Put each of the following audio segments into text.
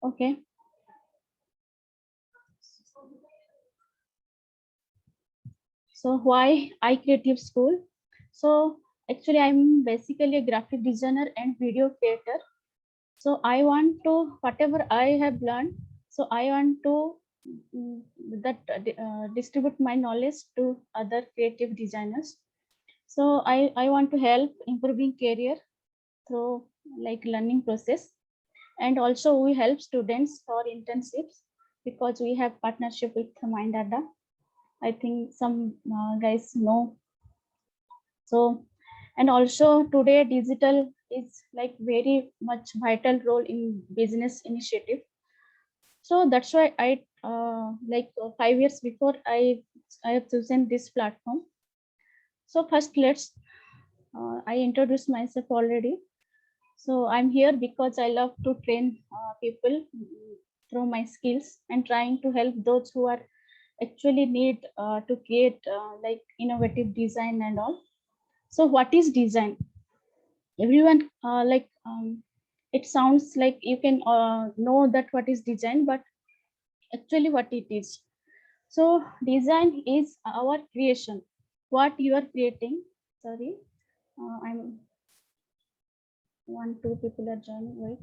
Okay. So why iCreative School? So actually I'm basically a graphic designer and video creator. So I want to, whatever I have learned, so I want to mm, distribute my knowledge to other creative designers. So I want to help improving career through like learning process. And also we help students for internships because we have partnership with Mindada. I think some guys know. So, and also today digital is like very much vital role in business initiative. So that's why I 5 years before I have chosen this platform. So first let's I introduce myself already. So I'm here because I love to train people through my skills and trying to help those who are actually need to create like innovative design and all. So what is design? Everyone it sounds like you can know that what is design, but actually what it is. So design is our creation. What you are creating. Sorry, I'm one, two people are joining. Wait.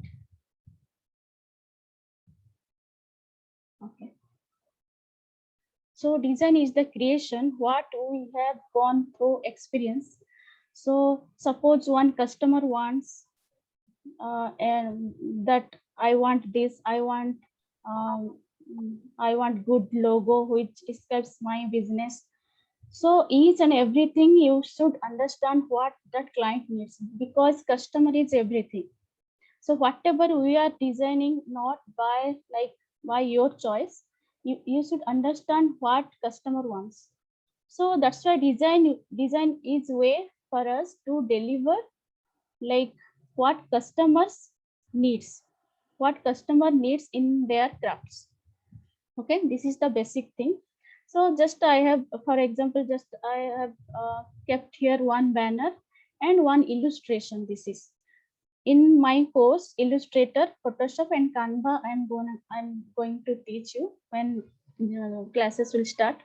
Okay. So design is the creation what we have gone through experience. So suppose one customer wants and that I want this, um, I want good logo which describes my business. So each and everything you should understand what that client needs because customer is everything. So whatever we are designing, not by like by your choice, you should understand what customer wants. So that's why design is way for us to deliver like what customers needs, what customer needs in their crafts. Okay, this is the basic thing. So just I have, for example, just I have kept here one banner and one illustration. This is in my course Illustrator, Photoshop and Canva. I'm going to teach you when classes will start.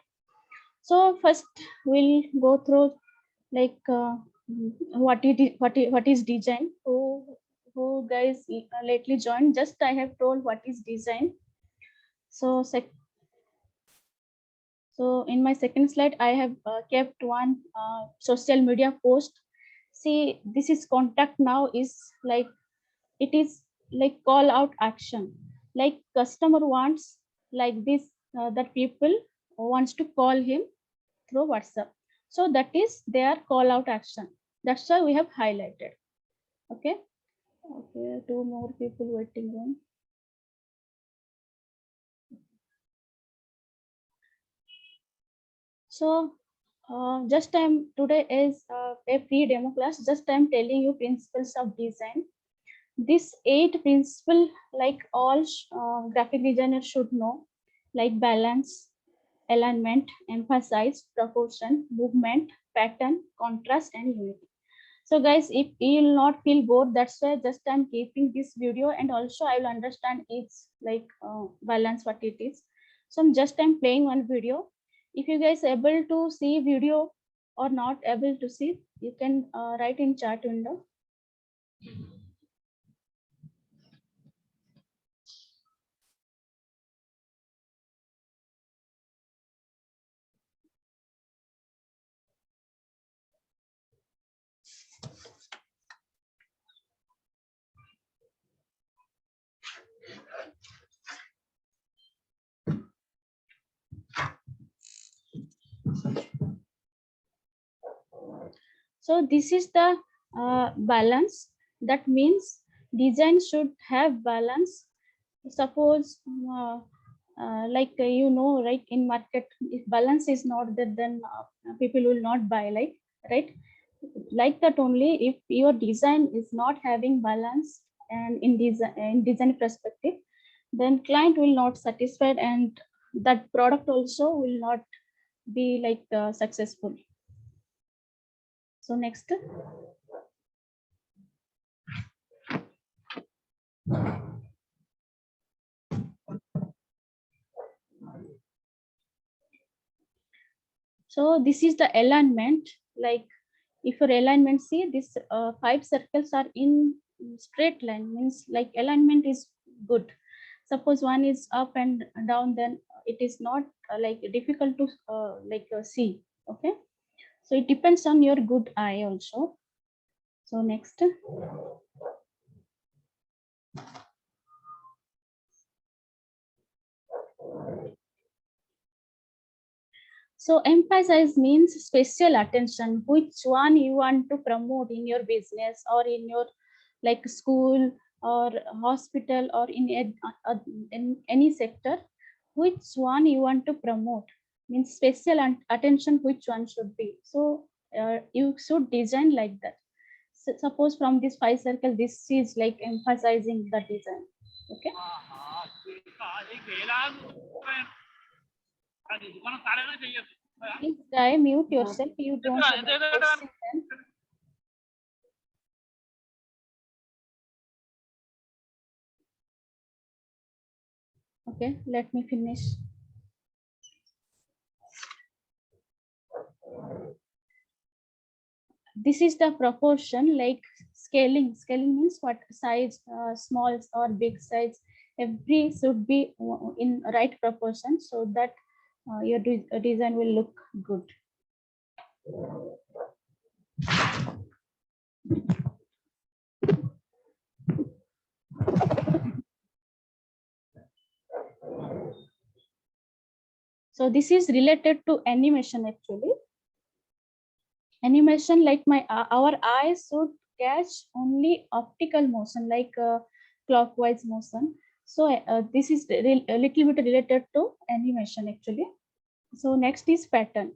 So first we'll go through like what is design. Who guys lately joined? Just I have told what is design. So so in my second slide, I have kept one social media post. See, this is contact now is like it is like call out action. Like customer wants like this that people wants to call him through WhatsApp. So that is their call out action. That's why we have highlighted. Okay. Okay. Two more people waiting room. So just I'm today is a free demo class. Just I'm telling you principles of design. This 8 principle like all graphic designers should know, like balance, alignment, emphasize, proportion, movement, pattern, contrast, and unity. So guys, if you will not feel bored, that's why just I'm keeping this video and also I will understand it's like balance what it is. So I'm playing one video. If you guys able to see video or not able to see, you can write in chat window. So this is the balance. That means design should have balance. Suppose you know, right, in market, if balance is not there, then people will not buy, like, right? Like that only, if your design is not having balance and in design perspective, then client will not satisfied and that product also will not be like successful. So next. So this is the alignment. Like if your alignment, see this 5 circles are in straight line, means like alignment is good. Suppose one is up and down, then it is not like difficult to see. Okay, so it depends on your good eye also. So next. So emphasize means special attention, which one you want to promote in your business or in your like school or hospital or in any sector, which one you want to promote, means special attention, which one should be. So you should design like that. So suppose from this 5 circle, this is like emphasizing the design. Okay. Please try mute yourself. You don't have a question then. Okay, let me finish. This is the proportion, like scaling. Scaling means what size, small or big size. Every should be in right proportion so that your design will look good. So this is related to animation actually. Animation, like our eyes should catch only optical motion, like clockwise motion. So this is a little bit related to animation actually. So next is pattern.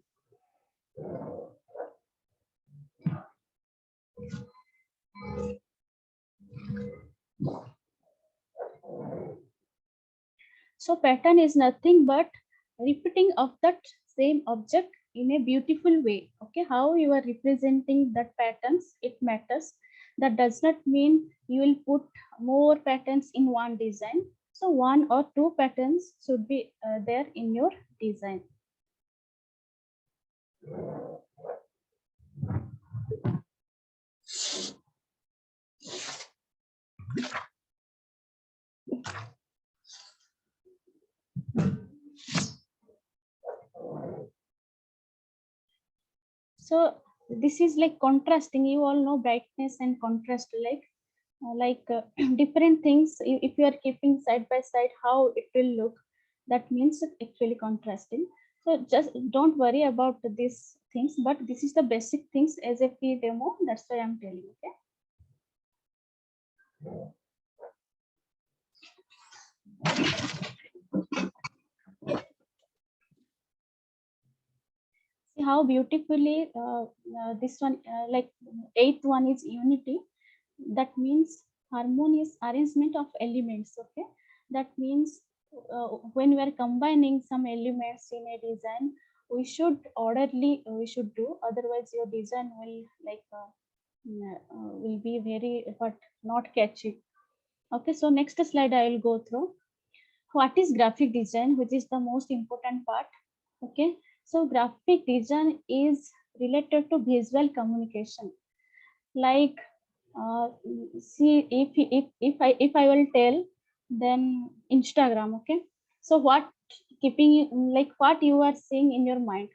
So pattern is nothing but repeating of that same object in a beautiful way. Okay, how you are representing that patterns, it matters. That does not mean you will put more patterns in one design. So one or two patterns should be there in your design. So this is like contrasting. You all know brightness and contrast, like different things. If you are keeping side by side, how it will look. That means actually contrasting. So just don't worry about these things, but this is the basic things as a key demo. That's why I'm telling. Okay. See how beautifully this one, like eighth one is unity. That means harmonious arrangement of elements. Okay, that means when we are combining some elements in a design, we should orderly we should do, otherwise your design will will be very but not catchy. Okay, so next slide I will go through what is graphic design, which is the most important part. Okay, so graphic design is related to visual communication. Like see, if I will tell, then Instagram. Okay, so what keeping like what you are seeing in your mind,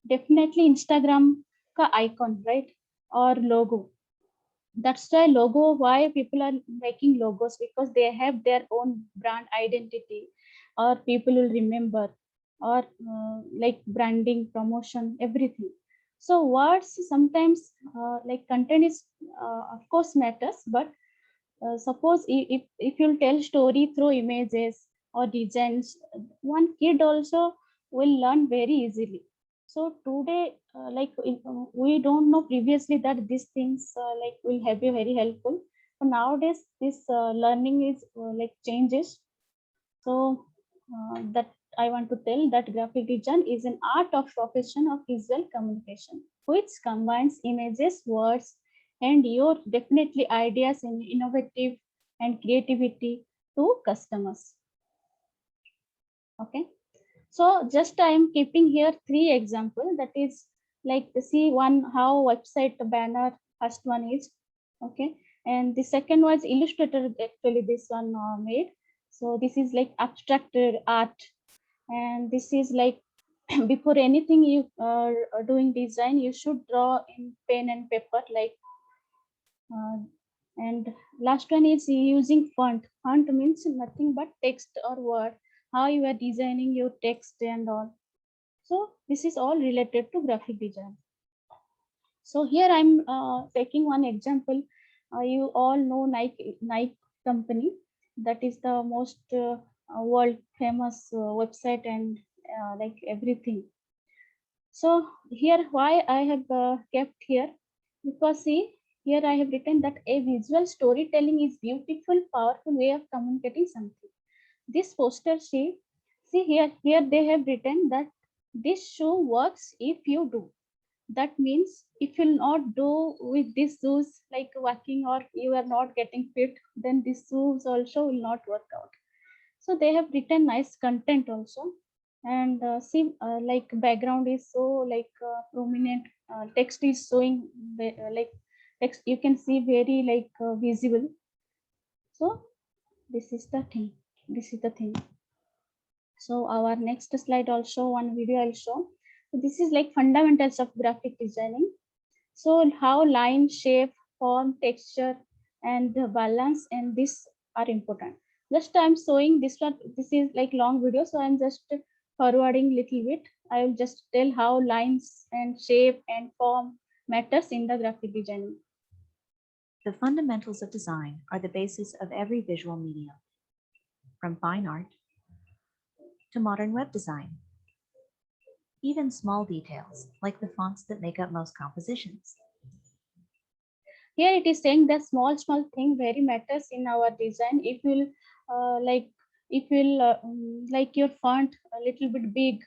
definitely Instagram ka icon, right? Or logo. That's why logo, why people are making logos, because they have their own brand identity, or people will remember, or like branding, promotion, everything. So words sometimes like content is of course matters, but suppose if you'll tell story through images or designs, one kid also will learn very easily. So today we don't know previously that these things like will have be very helpful, but nowadays this learning is like changes. So that I want to tell that graphic design is an art of profession of visual communication, which combines images, words, and your definitely ideas and innovative and creativity to customers. Okay. So just I am keeping here 3 examples. That is like see one how website banner first one is okay, and the second was Illustrator. Actually, this one made. So this is like abstracted art, and this is like before anything you are doing design, you should draw in pen and paper like. And last one is using font. Font means nothing but text or word. How you are designing your text and all. So this is all related to graphic design. So here I'm taking one example. You all know Nike company. That is the most world famous website and like everything. So here why I have kept here, because see here I have written that a visual storytelling is beautiful, powerful way of communicating something. This poster see here they have written that this show works if you do. That means if you'll not do with these shoes like walking or you are not getting fit, then these shoes also will not work out. So they have written nice content also. And see like background is so like prominent, text is showing like text you can see very like visible. So this is the thing, this is the thing. So our next slide also one video I'll show. So this is like fundamentals of graphic designing. So how line, shape, form, texture, and the balance and this are important. Just I'm showing this one. This is like long video, so I'm just forwarding little bit. I will just tell how lines and shape and form matters in the graphic designing. The fundamentals of design are the basis of every visual medium, from fine art to modern web design. Even small details, like the fonts that make up most compositions. Here it is saying that small thing very matters in our design. If you'll like if you'll like your font a little bit big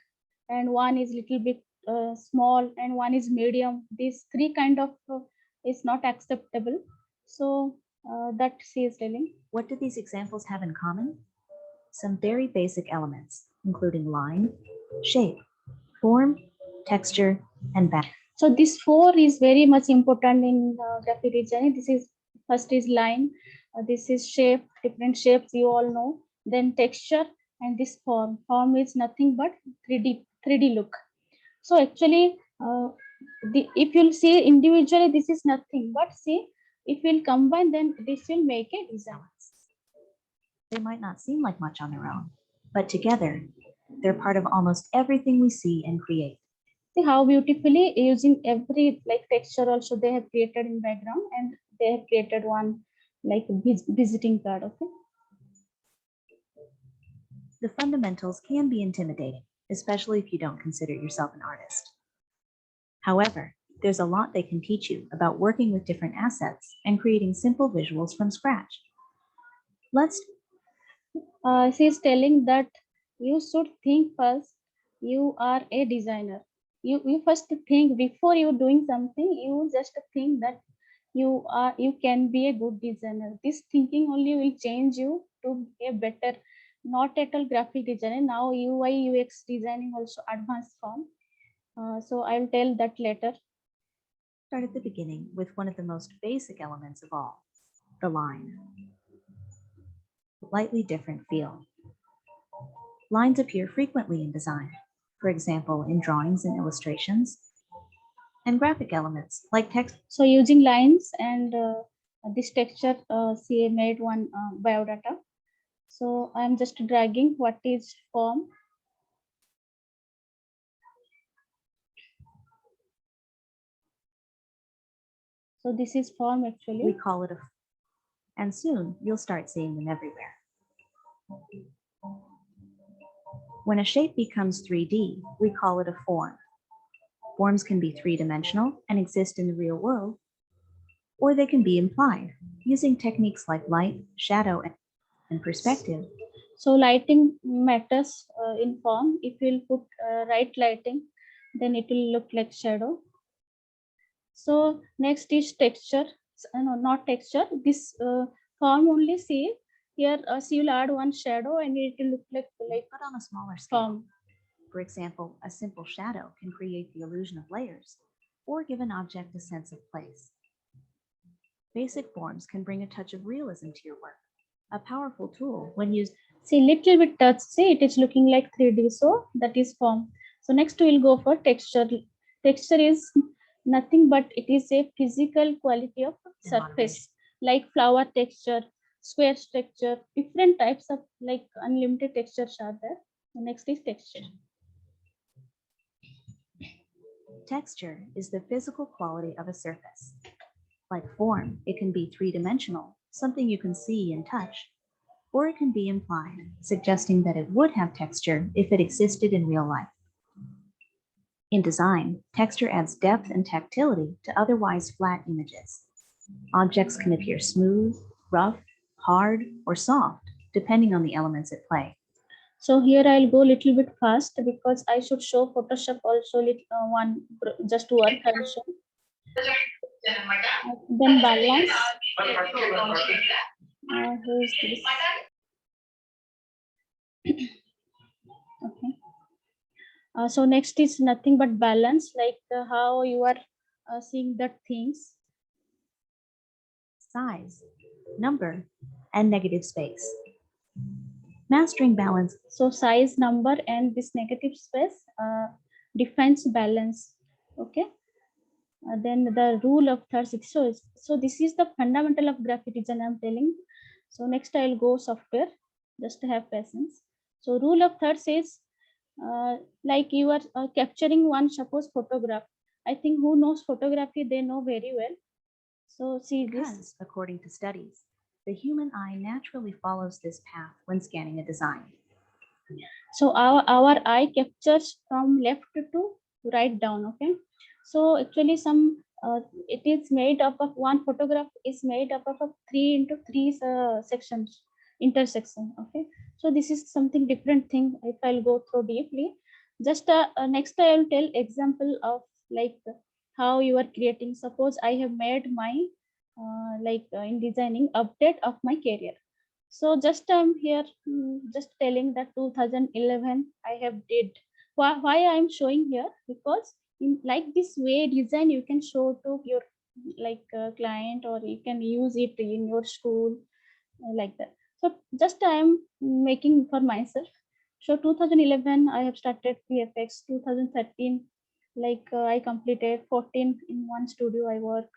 and one is little bit small and one is medium, these three kind of is not acceptable. So that she is telling. What do these examples have in common? Some very basic elements, including line, shape, form, texture, and back. So this 4 is very much important in graphic design. This is first is line, this is shape, different shapes you all know. Then texture and this form. Form is nothing but 3D look. So actually, if you'll see individually, this is nothing. But see, if we'll combine, then this will make a design. They might not seem like much on their own, but together, they're part of almost everything we see and create. See how beautifully using every like texture also they have created in background, and they have created one like visiting card. Okay. The fundamentals can be intimidating, especially if you don't consider yourself an artist. However, there's a lot they can teach you about working with different assets and creating simple visuals from scratch. She is telling that you should think first. You are a designer. You first think before you doing something. You just think that you can be a good designer. This thinking only will change you to be a better, not at all graphic designer. Now UI UX designing also advanced form. So I'll tell that later. Start at the beginning with one of the most basic elements of all, the line. Slightly different feel. Lines appear frequently in design, for example, in drawings and illustrations, and graphic elements like text. So using lines and this texture, CA made one biodata. So I'm just dragging what is form. So this is form actually. We call it and soon you'll start seeing them everywhere. When a shape becomes 3D, we call it a form. Forms can be three-dimensional and exist in the real world, or they can be implied using techniques like light, shadow, and perspective. So lighting matters in form. If you'll put right lighting, then it will look like shadow. So next is texture. No, not texture. This form only see here. So you'll add one shadow and it will look like but on a smaller scale. form. For example, a simple shadow can create the illusion of layers or give an object a sense of place. Basic forms can bring a touch of realism to your work, a powerful tool when used. See, little bit touch. See, it is looking like 3D. So that is form. So next we'll go for texture. Texture is nothing but it is a physical quality of surface, like flower texture, square texture, different types of like unlimited textures are there. So next is texture. Texture is the physical quality of a surface. Like form, it can be three-dimensional, something you can see and touch, or it can be implied, suggesting that it would have texture if it existed in real life. In design, texture adds depth and tactility to otherwise flat images. Objects can appear smooth, rough, hard, or soft, depending on the elements at play. So here I'll go a little bit fast because I should show Photoshop also one just to work I'll show. Then balance. Who is this? Okay. So next is nothing but balance, like how you are seeing the things. Size, number, and negative space. Mastering balance. So size, number, and this negative space defines balance. Okay. Then the rule of thirds. So this is the fundamental of graphic design I'm telling. So next I'll go software, just to have patience. So rule of thirds is like you are capturing one suppose photograph. I think who knows photography, they know very well. So see Because, this. according to studies, the human eye naturally follows this path when scanning a design. So our eye captures from left to right down. Okay. So actually some it is made up of one photograph is made up of 3 into 3 sections intersection. Okay. So this is something different thing. If I'll go through deeply, just next I will tell example of like how you are creating. Suppose I have made my in designing update of my career. So just I'm here just telling that 2011 I have did. Why I'm showing here? Because in like this way design you can show to your like client, or you can use it in your school like that. So just I'm making for myself. So 2011 I have started VFX. 2013 like I completed 14 in one studio I worked.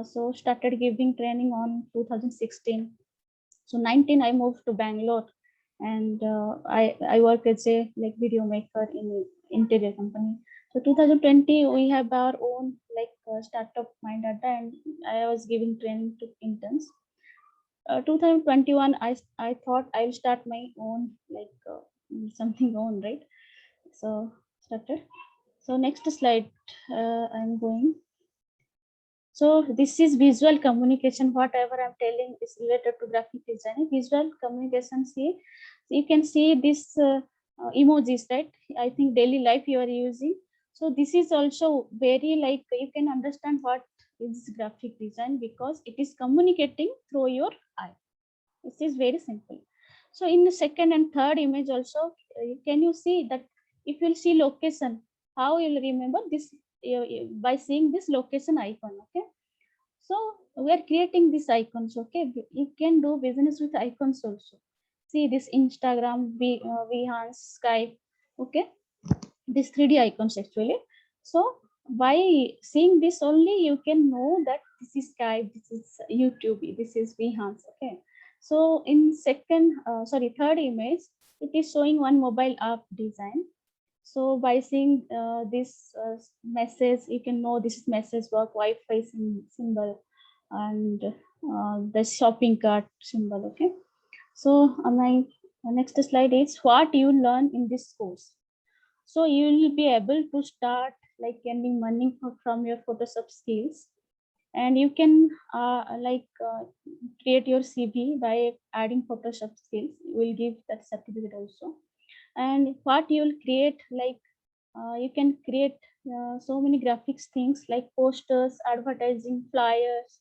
So started giving training on 2016. So 19 I moved to Bangalore, and I work as a like video maker in interior company. So 2020 we have our own like startup Mindata, and I was giving training to interns. 2021 I thought I'll start my own like something own, right? So started. So next slide I'm going. So this is visual communication. Whatever I'm telling is related to graphic design. Visual communication. See, you can see this emojis, right? I think daily life you are using. So this is also very like you can understand what is graphic design because it is communicating through your eye. This is very simple. So in the second and third image also, can you see that if you'll see location, how you'll remember this by seeing this location icon. Okay. So we are creating these icons. Okay. You can do business with icons also. See this Instagram, Behance, Skype. Okay. These 3D icons actually. So by seeing this only, you can know that this is Skype, this is YouTube, this is Behance. Okay. So in third image, it is showing one mobile app design. So by seeing this message, you can know this is message work, Wi-Fi symbol, and the shopping cart symbol. Okay. So my next slide is what you learn in this course. So you will be able to start like earning money from your Photoshop skills, and you can create your CV by adding Photoshop skills. We will give that certificate also. And what you will create, like you can create so many graphics things like posters, advertising, flyers,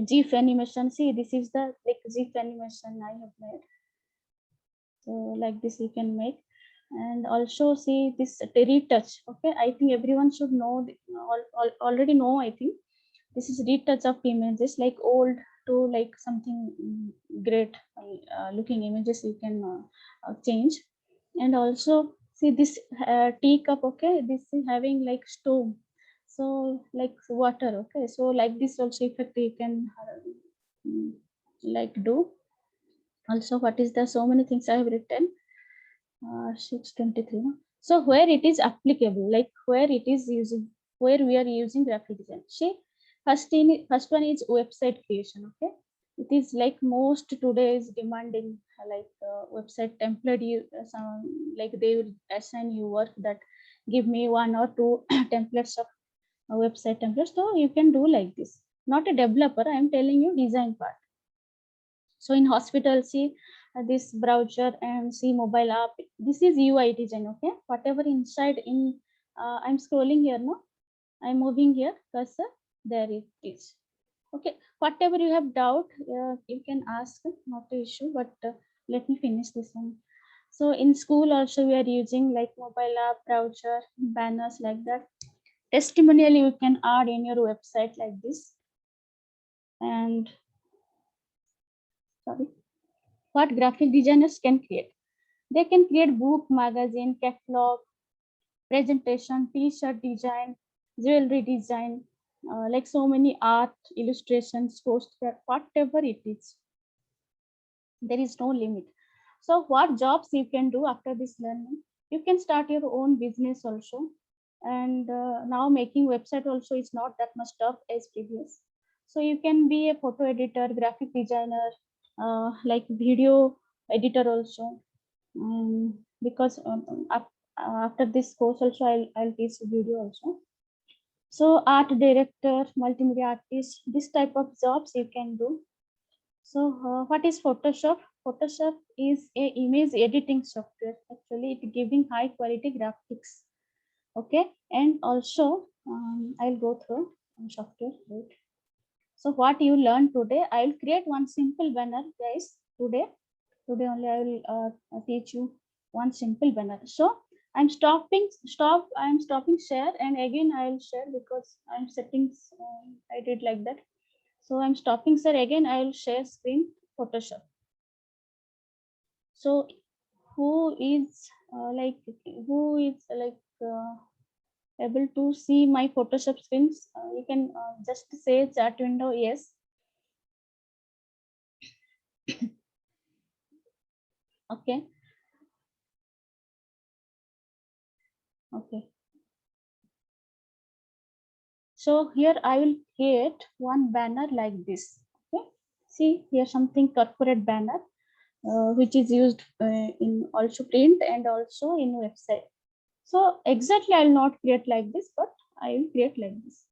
GIF animation. See, this is the like GIF animation I have made. So like this you can make. And also see this retouch. Okay, I think everyone should know, already know, I think. This is retouch of images, like old to like something great looking images you can change. And also see this teacup. Okay, this is having like stove, so like water. Okay, so like this also effect you can mm, like do. Also, what is the so many things I have written. 623. No? So where it is applicable, like where it is using, where we are using graphic design. See, first one is website creation. Okay, it is like most today is demanding like website template. You like they will assign you work that give me one or two templates of website templates. So you can do like this. Not a developer. I am telling you design part. So in hospital, see this browser and see mobile app. This is UI design. Okay, whatever inside in I'm scrolling here. No, I'm moving here cursor. There it is. Okay, whatever you have doubt, you can ask. Not an issue. But let me finish this one. So in school also we are using like mobile app, browser, banners like that. Testimonial you can add in your website like this. And sorry, what graphic designers can create? They can create book, magazine, catalog, presentation, t-shirt design, jewelry design, like so many art, illustrations, poster, whatever it is. There is no limit. So what jobs you can do after this learning? You can start your own business also. And now making website also is not that much tough as previous. So you can be a photo editor, graphic designer, like video editor also. Because after this course also I'll teach video also. So art director, multimedia artist, this type of jobs you can do. So what is Photoshop? Photoshop is a image editing software. Actually it giving high quality graphics. Okay, and also I'll go through software. Right. So what you learned today, I'll create one simple banner, guys. Today only I will teach you one simple banner. So I'm stopping share, and again I'll share because I'm settings I did like that. So I'm stopping share, again I'll share screen Photoshop. So who is able to see my Photoshop screens? You can just say chat window yes. Okay. Okay. So here I will create one banner like this. Okay. See here something corporate banner, which is used in also print and also in website. So exactly I will not create like this, but I will create like this.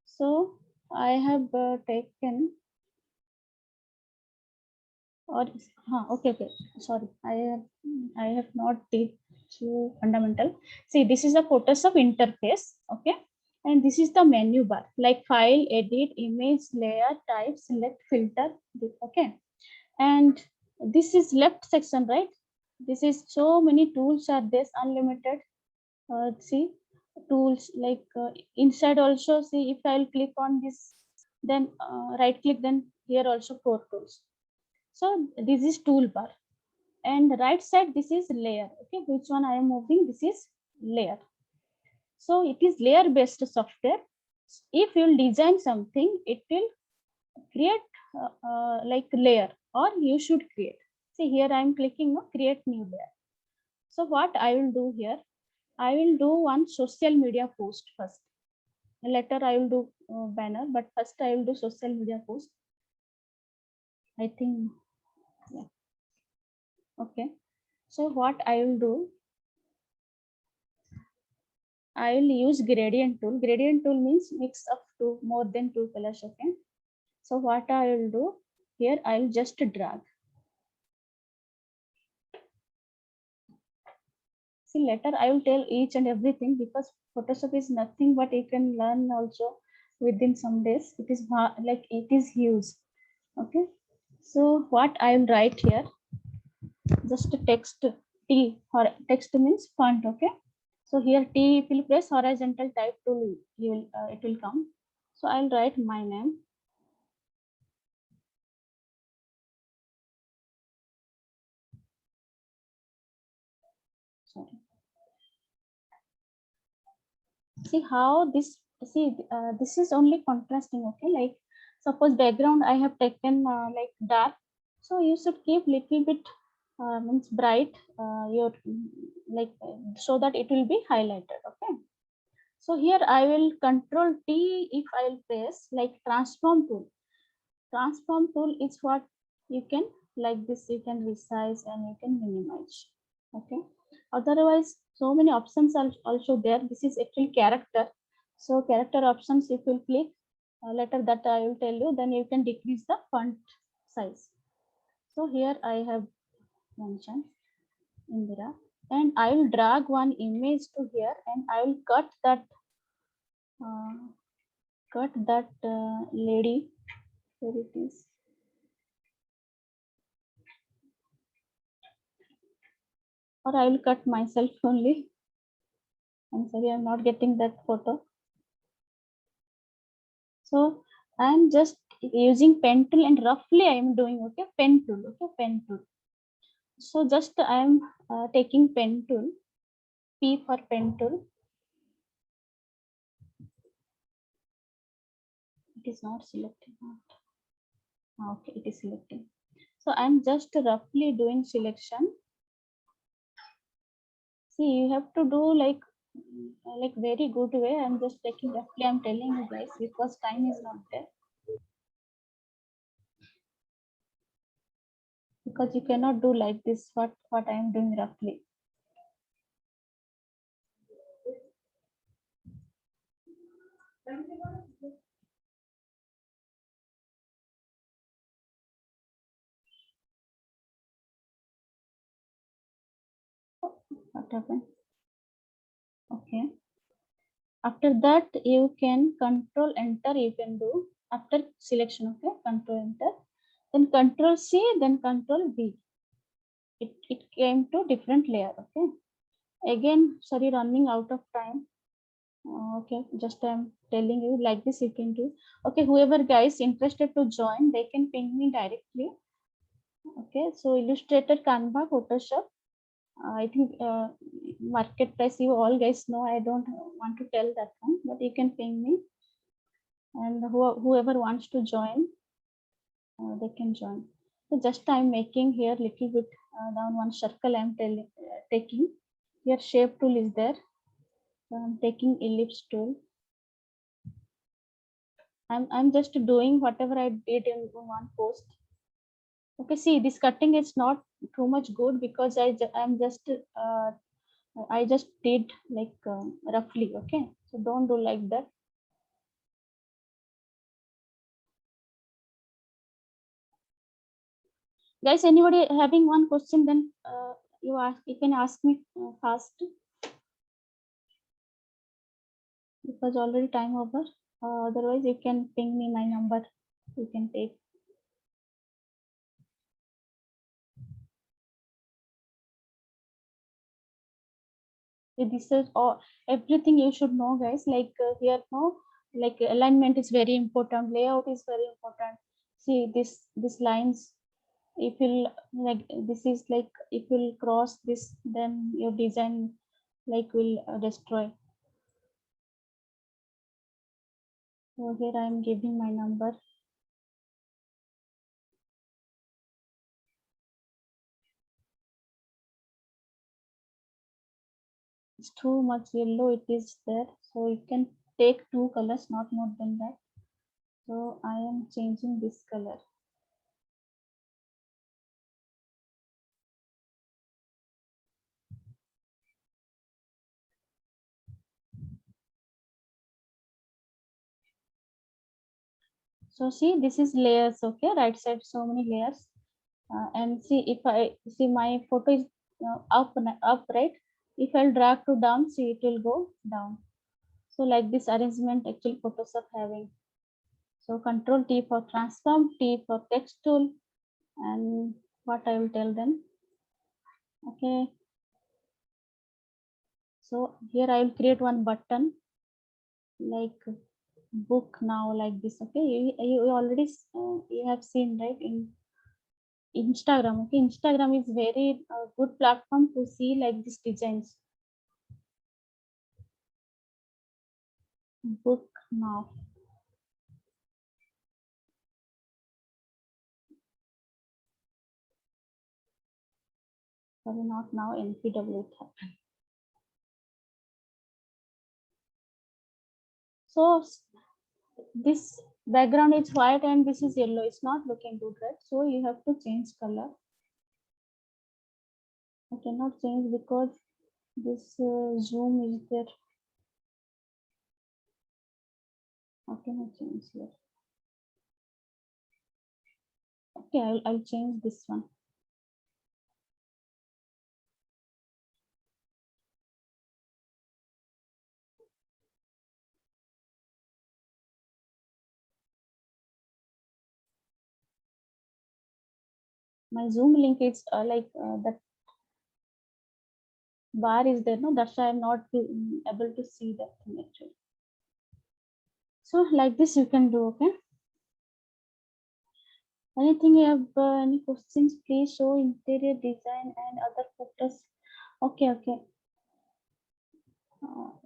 So I have taken or okay. Sorry, I have not teach you fundamental. See, this is the Photoshop interface. Okay. And this is the menu bar, like file, edit, image, layer, type, select, filter. Okay. And this is left section, right? This is so many tools are this unlimited. See tools like inside also. See if I'll click on this, then right click, then here also 4 tools. So this is toolbar, and right side this is layer. Okay, which one I am moving? This is layer. So it is layer based software. If you will design something, it will create like layer, or you should create. See here I am clicking no create new layer. So what I will do here, I will do one social media post first. Later I will do banner, but first I will do social media post. I think, yeah. Okay. So what I will do, I will use gradient tool. Gradient tool means mix of more than two colors. Okay. So what I will do here, I will just drag. See later I will tell each and everything, because Photoshop is nothing but you can learn also within some days. It is like it is huge. Okay. So what I will write here, just text T, or text means font. Okay, so here T, if you press horizontal type tool, you will it will come. So I'll write my name. Sorry. See how this, see this is only contrasting. Okay, like suppose background I have taken like dark, so you should keep little bit means bright your like so that it will be highlighted. Okay, so here I will control T. If I will press like transform tool, transform tool is what you can, like this you can resize and you can minimize. Okay, otherwise so many options are also there. This is actually character, so character options if you click later that I will tell you, then you can decrease the font size. So here I have mentioned Indira, and I will drag one image to here and I will uh, cut that lady, where it is. Or I will cut myself only. I'm sorry, I'm not getting that photo. So I'm just using pen tool and roughly I'm doing, okay, pen tool, okay, pen tool. So just I'm taking pen tool, P for pen tool. It is not selecting. Okay, it is selecting. So I'm just roughly doing selection. See, you have to do like very good way. I'm just taking roughly. I'm telling you guys because time is not there. Because you cannot do like this. What I am doing roughly. What happened? Okay. After that, you can control enter. You can do after selection. Okay, control enter. Then control C. Then control V. It came to different layer. Okay. Again, sorry, running out of time. Okay, just I'm telling you like this you can do. Okay, whoever guys interested to join, they can ping me directly. Okay, so Illustrator, Canva, Photoshop. I think market price you all guys know. I don't want to tell that one, but you can ping me, and whoever wants to join, they can join. So just I'm making here little bit down one circle. I'm telling taking here shape tool is there. So I'm taking ellipse tool. I'm just doing whatever I did in one post. Okay, see this cutting is not too much good because I'm just I just did like roughly. Okay, so don't do like that. Guys, anybody having one question, then you can ask me fast because already time over. Otherwise, you can ping me my number. You can take. So this is all everything you should know, guys. Like here, no, like alignment is very important. Layout is very important. See this lines. If you like, this is like if you'll cross this, then your design like will destroy. So here I am giving my number. It's too much yellow it is there, so you can take two colors, not more than that. So I am changing this color. So see, this is layers. Okay, right side so many layers. And see, if I see my photo is up, right? If I'll drag to down, see it will go down. So like this arrangement actually Photoshop having. So control T for transform, T for text tool, and what I will tell them. Okay. So here I will create one button like book now like this. Okay, you already you have seen right in Instagram. Okay, Instagram is very good platform to see like these designs. Book now. Sorry, not now. NPW it happened. So this background is white and this is yellow. It's not looking good, right? So you have to change color. I cannot change because this zoom is there. How can I change here? Okay, I'll change this one. My zoom link is that bar is there, no? That's why I'm not able to see that thing actually. So like this you can do, okay? Anything you have any questions, please show interior design and other photos. Okay, okay.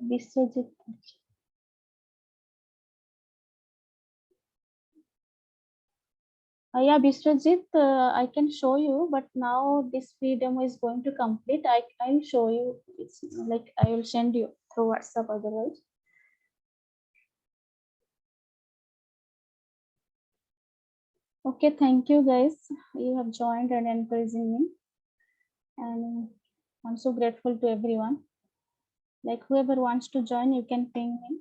Biswajit. Yeah, Biswajit, I can show you, but now this free demo is going to complete. I'll show you. It's like I will send you through WhatsApp otherwise. Okay, thank you guys. You have joined and encouraging me. And I'm so grateful to everyone. Like whoever wants to join, you can ping me.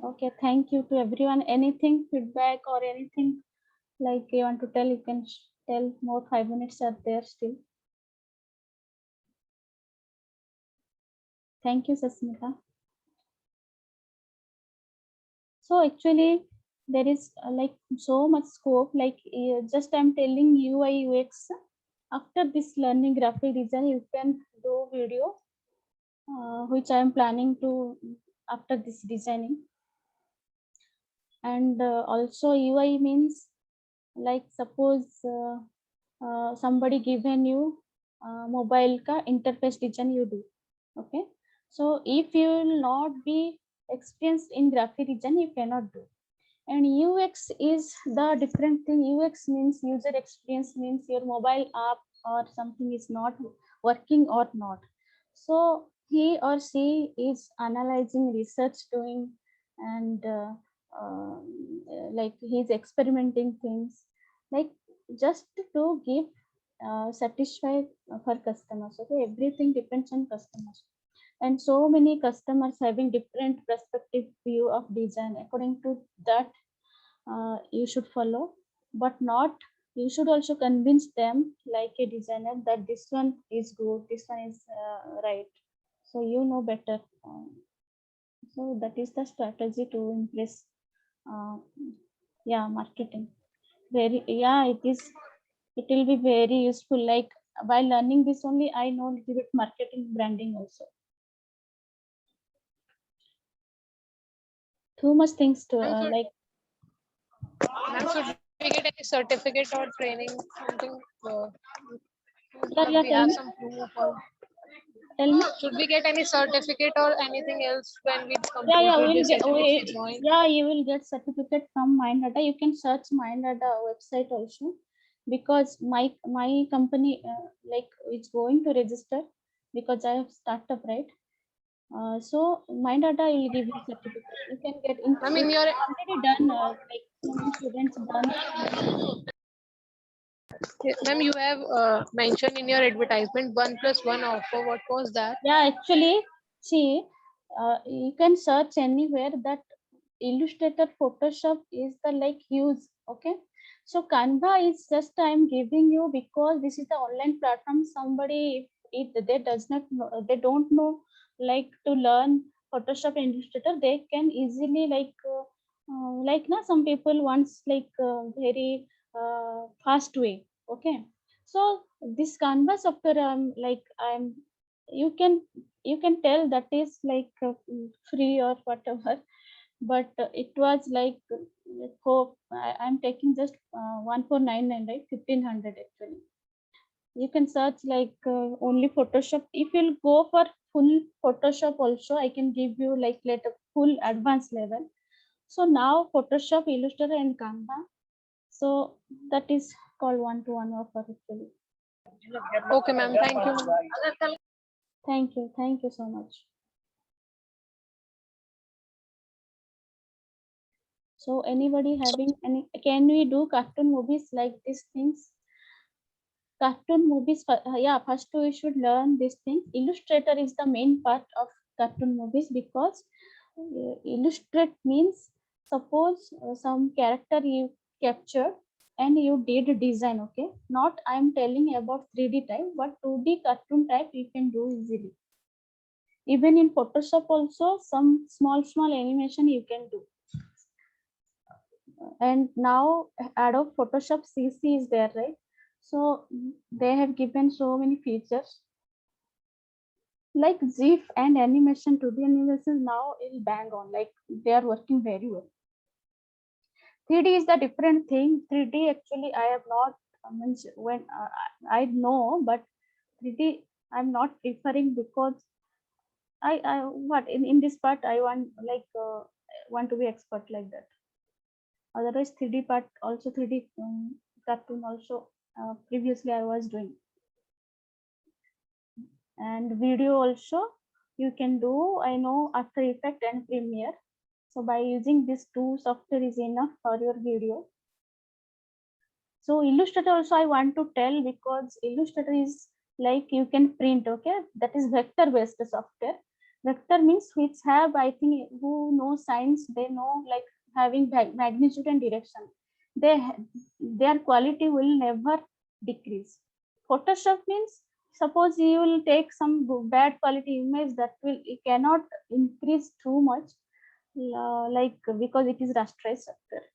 Okay, thank you to everyone. Anything, feedback or anything like you want to tell, you can tell. More 5 minutes are there still. Thank you, Sasmita. So actually, there is like so much scope. Like just I'm telling UI UX. After this learning graphic design, you can do video, which I am planning to after this designing. And also UI means like suppose somebody given you mobile ka interface design you do. Okay, so if you will not be experienced in graphic design, you cannot do. And UX is the different thing. UX means user experience, means your mobile app or something is not working or not. So he or she is analyzing, research doing, and uh, like he's experimenting things, like just to give satisfy for customers. Okay, everything depends on customers, and so many customers having different perspective view of design. According to that, you should follow, but not, you should also convince them like a designer that this one is good, this one is right. So you know better. So that is the strategy to impress. Uh, yeah, marketing. Very, yeah, it is. It will be very useful. Like by learning this only, I know little bit marketing, branding also. Too much things to like. Ma'am, should we get any certificate or training, something? Yeah, We tell have me. some proof or Tell me. should we get any certificate or anything else when we Yeah, completed we'll this, get. even if we join? Yeah, you will get certificate from Minddata. You can search Minddata website also, because my company like it's going to register because I have startup, right? So Minddata will give you certificate. You can get in. Ma'am, in It's your already done. Like so many students done. ma'am, you have mentioned in your advertisement 1+1 offer. What was that? Yeah, actually, see, you can search anywhere that Illustrator, Photoshop is the like huge. Okay, so Canva is just I'm giving you because this is the online platform. Somebody, if they does not know, they don't know like to learn Photoshop and Illustrator, they can easily like na some people wants like very fast way. Okay, so this Canva software, like you can tell that is like free or whatever, but it was like hope I'm taking just 1499, right? 1500 actually. You can search like only Photoshop. If you'll go for full Photoshop also, I can give you like later full advanced level. So now Photoshop, Illustrator and Canva. So that is called one-to-one offer actually. Okay, ma'am. Thank you. Thank you. Thank you so much. So anybody having any, can we do cartoon movies like these things? Cartoon movies, yeah, first we should learn these things. Illustrator is the main part of cartoon movies because illustrate means suppose some character you captured and you did a design, okay? Not I'm telling about 3D type, but 2D cartoon type you can do easily. Even in Photoshop also some small animation you can do. And now Adobe Photoshop CC is there, right? So they have given so many features like GIF and animation. 2D animation now is bang on, like they are working very well. 3D is the different thing. 3D actually I have not when I know, but 3D I'm not preferring because I what in this part I want like want to be expert like that. Otherwise 3D part also 3D cartoon also previously I was doing. And video also you can do. I know After Effects and Premiere. So by using these two software is enough for your video. So Illustrator also I want to tell because Illustrator is like you can print, okay? That is vector based software. Vector means which have, I think who knows science, they know like having magnitude and direction. Their quality will never decrease. Photoshop means suppose you will take some bad quality image that will, it cannot increase too much like because it is rasterized software.